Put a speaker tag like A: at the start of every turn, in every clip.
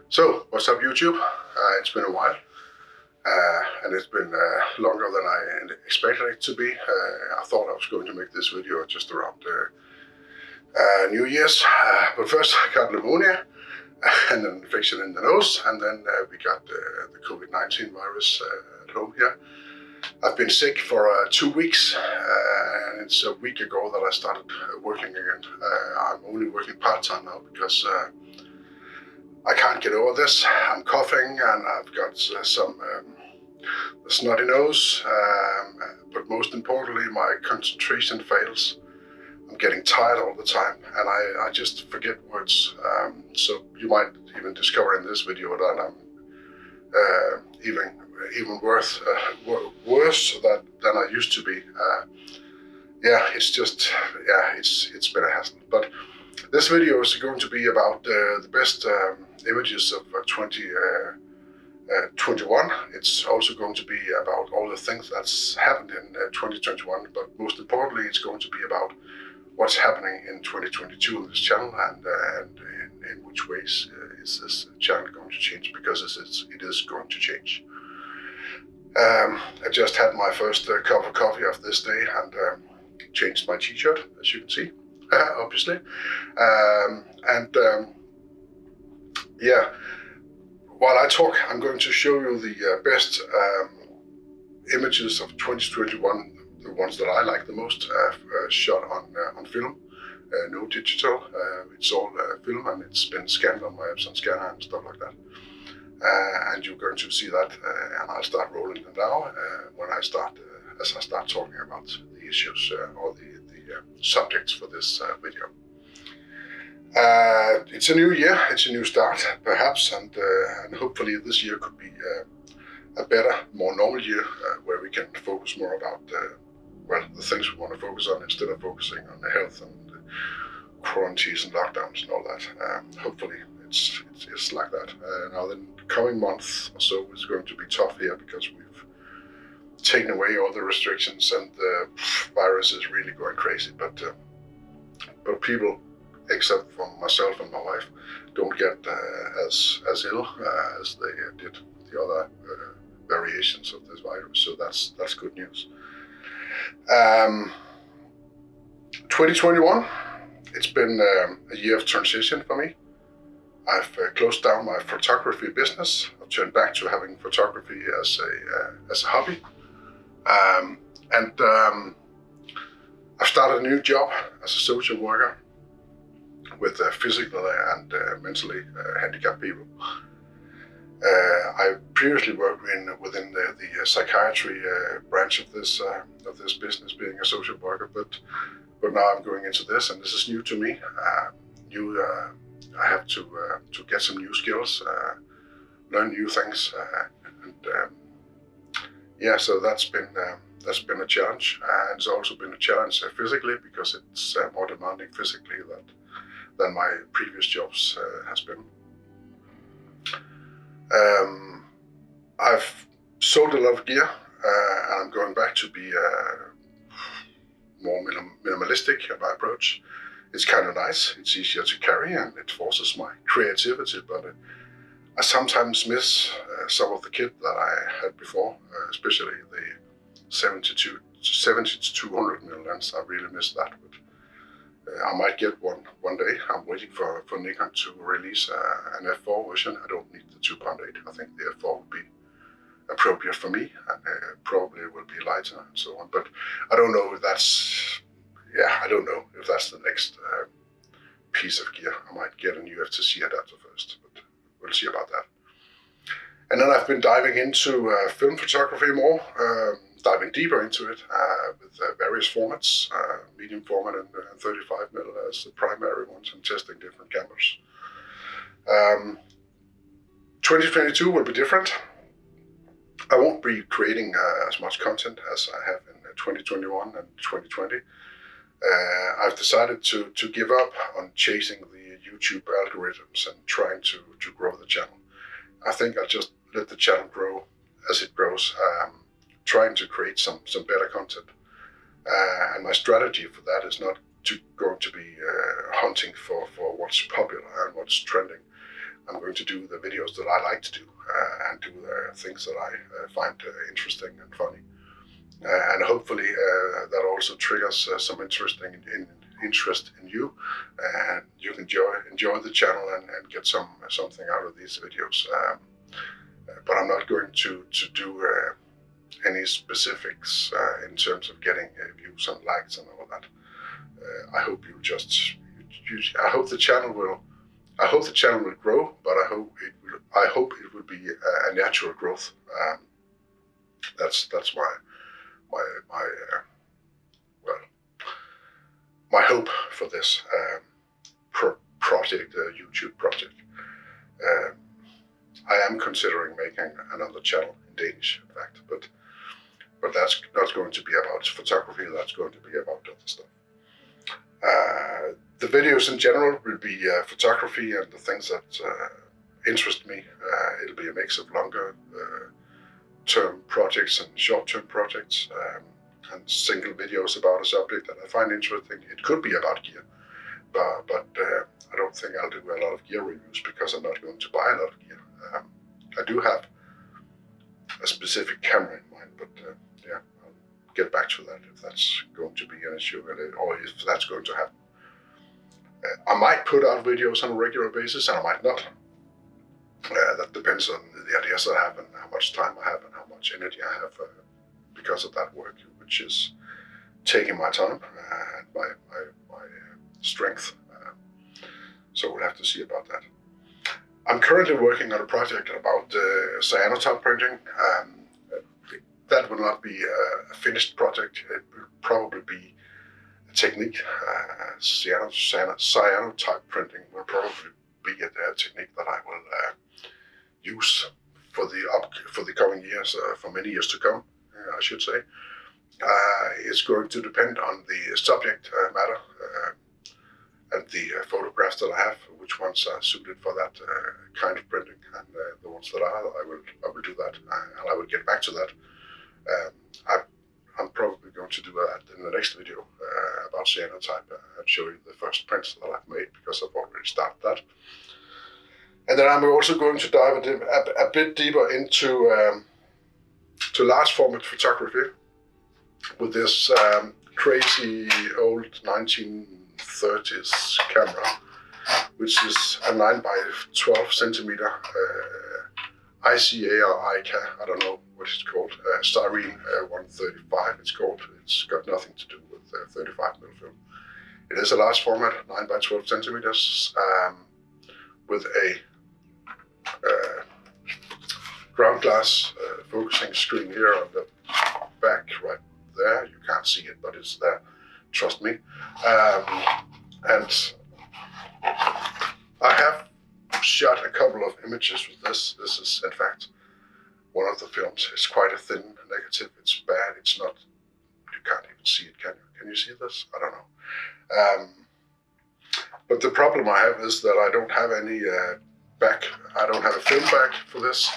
A: So, what's up YouTube? It's been a while, and it's been longer than I expected it to be. I thought I was going to make this video just around New Year's, but first I got pneumonia and an infection in the nose, and then we got the COVID-19 virus at home here. I've been sick for 2 weeks, and it's a week ago that I started working again. I'm only working part-time now because I can't get over this. I'm coughing and I've got some snotty nose, but most importantly, my concentration fails. I'm getting tired all the time and I just forget words. So you might even discover in this video that I'm even worse than I used to be. It's been a hassle. But this video is going to be about the best images of 2021. It's also going to be about all the things that's happened in 2021, but most importantly, it's going to be about what's happening in 2022 on this channel and in which ways is this channel going to change, because it is going to change. I just had my first cup of coffee of this day and changed my t-shirt, as you can see, obviously. While I talk, I'm going to show you the best images of 2021, the ones that I like the most, shot on film, no digital. It's all film, and it's been scanned on my Epson scanner and stuff like that. And you're going to see that, and I'll start rolling them now when I start, as I start talking about the issues or the subjects for this video. It's a new year, it's a new start, perhaps, and hopefully this year could be a better, more normal year where we can focus more about the things we want to focus on instead of focusing on the health and quarantines and lockdowns and all that. Hopefully it's like that. Now the coming month or so is going to be tough here because we've taken away all the restrictions and the virus is really going crazy. But people, except for myself and my wife, don't get as ill as they did the other variations of this virus. So that's good news. 2021, it's been a year of transition for me. I've closed down my photography business. I've turned back to having photography as a hobby. I've started a new job as a social worker with physically and mentally handicapped people. I previously worked within the psychiatry branch of this business, being a social worker, but now I'm going into this, and this is new to me. I have to get some new skills, learn new things, so that's been a challenge, and it's also been a challenge physically, because it's more demanding physically than my previous jobs has been. I've sold a lot of gear, and I'm going back to be more minimalistic in my approach. It's kind of nice, it's easier to carry, and it forces my creativity, but I sometimes miss some of the kit that I had before, especially the 70 to 200mm lens. I really miss that, but I might get one day. I'm waiting for Nikon to release an f4 version. I don't need the 2.8. I think the f4 would be appropriate for me, and probably will be lighter and so on. But I don't know if that's the next piece of gear. I might get a new FTC adapter first, but we'll see about that. And then I've been diving into film photography more, diving deeper into it with various formats, medium format and 35mm as the primary ones, and testing different cameras. 2022 will be different. I won't be creating as much content as I have in 2021 and 2020. I've decided to give up on chasing the YouTube algorithms and trying to grow the channel. I think I'll just let the channel grow as it grows, trying to create some better content. And my strategy for that is not going to be hunting for what's popular and what's trending. I'm going to do the videos that I like to do and do things that I find interesting and funny. And hopefully that also triggers some interest in you, and you can enjoy the channel and get something out of these videos. But I'm not going to do any specifics in terms of getting views and likes and all that. I hope you just. I hope the channel will. I hope the channel will grow, but I hope it will be a natural growth. That's my hope for this project, YouTube project. I am considering making another channel in Danish, in fact, but that's not going to be about photography. That's going to be about other stuff. The videos in general will be photography and the things that interest me. It'll be a mix of longer term projects and short-term projects, and single videos about a subject that I find interesting. It could be about gear, but I don't think I'll do a lot of gear reviews because I'm not going to buy a lot of gear. I do have a specific camera in mind, but yeah, I'll get back to that if that's going to be an issue, or if that's going to happen. I might put out videos on a regular basis, and I might not. That depends on the ideas that I have and how much time I have and how much energy I have because of that work, which is taking my time and my strength. So we'll have to see about that. I'm currently working on a project about cyanotype printing. That will not be a finished project. It will probably be a technique. Cyanotype printing will probably be a technique that I will use for the coming years, for many years to come, I should say. It's going to depend on the subject matter and the photographs that I have, which ones are suited for that kind of printing, and the ones that are, I will do that, and I will get back to that. I'm probably going to do that in the next video about cyanotype and show you the first prints that I've made, because I've already started that. And then I'm also going to dive a bit deeper into to large format photography with this crazy old 1930s camera, which is a 9 by 12 centimeter ICA or ICA, I don't know what it's called, styrene 135 it's called. It's got nothing to do with 35mm film. It is a large format, 9 by 12 centimeters, with a ground glass focusing screen here on the back right there. You can't see it, but it's there, trust me. And I have shot a couple of images with this. This is, in fact, one of the films. It's quite a thin negative. It's bad. It's not, you can't even see it, can you? Can you see this? I don't know. But the problem I have is that I don't have any back. I don't have a film back for this.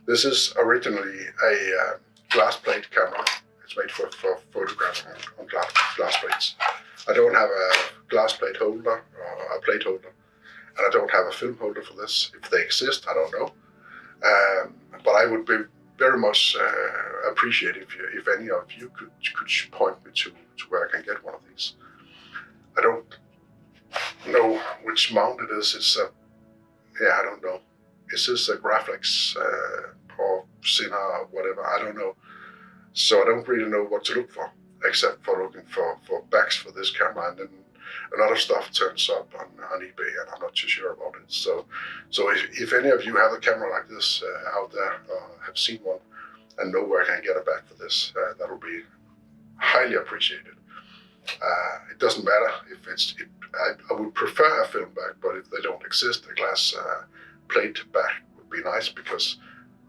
A: This is originally a glass plate camera. It's made for photographing on glass plates. I don't have a glass plate holder or a plate holder, and I don't have a film holder for this. If they exist, I don't know. But I would be very much appreciate if any of you could point me to where I can get one of these. I don't know which mount it is. It's a, yeah, I don't know. Is this a Graflex or Cine or whatever? I don't know. So I don't really know what to look for, except for looking for backs for this camera, and then a lot of stuff turns up on eBay, and I'm not too sure about it. So if any of you have a camera like this out there, have seen one, and know where I can get a back for this, that will be highly appreciated. It doesn't matter if it's. I would prefer a film back, but if they don't exist, a glass plate back would be nice, because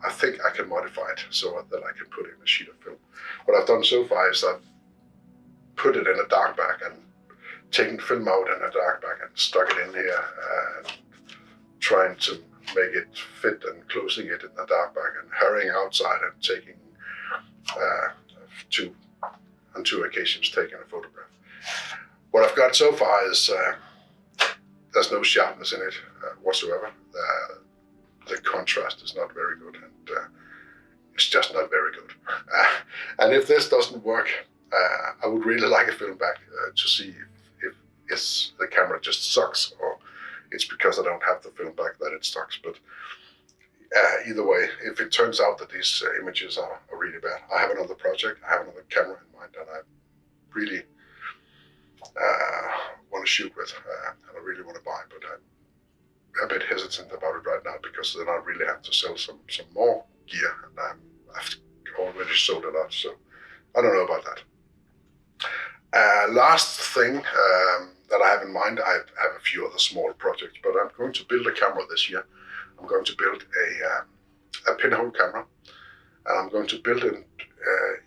A: I think I can modify it so that I can put in a sheet of film. What I've done so far is I've put it in a dark bag and taken film out in a dark bag and stuck it in here, and trying to make it fit and closing it in the dark bag and hurrying outside and taking on two occasions taking a photograph. What I've got so far is there's no sharpness in it whatsoever. The contrast is not very good, and it's just not very good. And if this doesn't work, I would really like a film back to see if the camera just sucks, or it's because I don't have the film back that it sucks. But either way, if it turns out that these images are really bad, I have another project, I have another camera in mind, and I really want to shoot with, and I really want to buy, but I'm a bit hesitant about it right now because then I really have to sell some more gear, and I've already sold a lot, so I don't know about that. Last thing that I have in mind, I have a few other small projects, but I'm going to build a camera this year. I'm going to build a pinhole camera, and I'm going to build it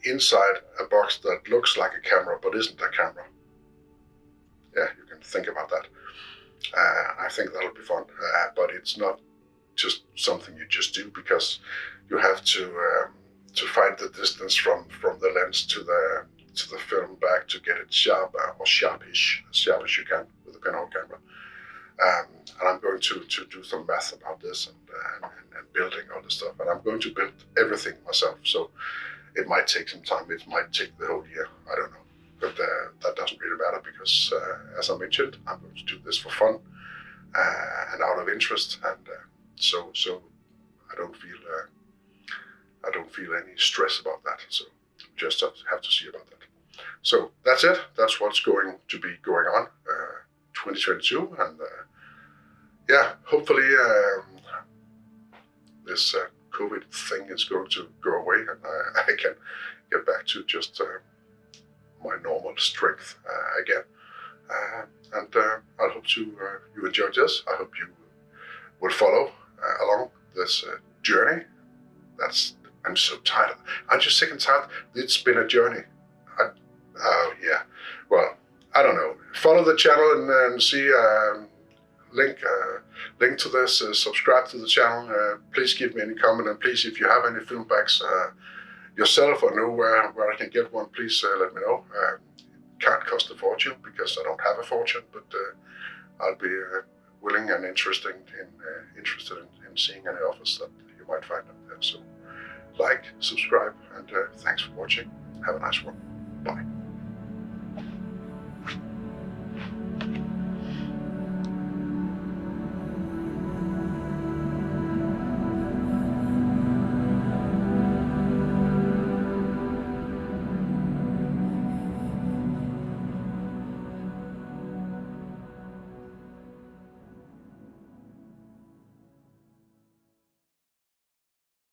A: inside a box that looks like a camera but isn't a camera. Yeah, you can think about that. I think that'll be fun, but it's not just something you just do, because you have to find the distance from the lens to the film back to get it sharp or sharpish, as sharp as you can with a pinhole camera. And I'm going to do some math about this and building all the stuff, and I'm going to build everything myself. So it might take some time. It might take the whole year. I don't know. But that doesn't really matter, because, as I mentioned, I'm going to do this for fun and out of interest, and so I don't feel any stress about that. So just have to see about that. So that's it. That's what's going to be going on 2022, and yeah, hopefully this COVID thing is going to go away, and I can get back to just my normal strength again. And I hope you enjoyed this. I hope you will follow along this journey. I'm so tired. I'm just sick and tired. It's been a journey. Yeah. Well, I don't know. Follow the channel and see link to this. Subscribe to the channel. Please give me any comment, and please, if you have any film backs yourself or know where I can get one, please let me know. Can't cost a fortune, because I don't have a fortune, but I'll be willing and interested in seeing any offers that you might find out there. So like, subscribe, and thanks for watching. Have a nice one. Bye.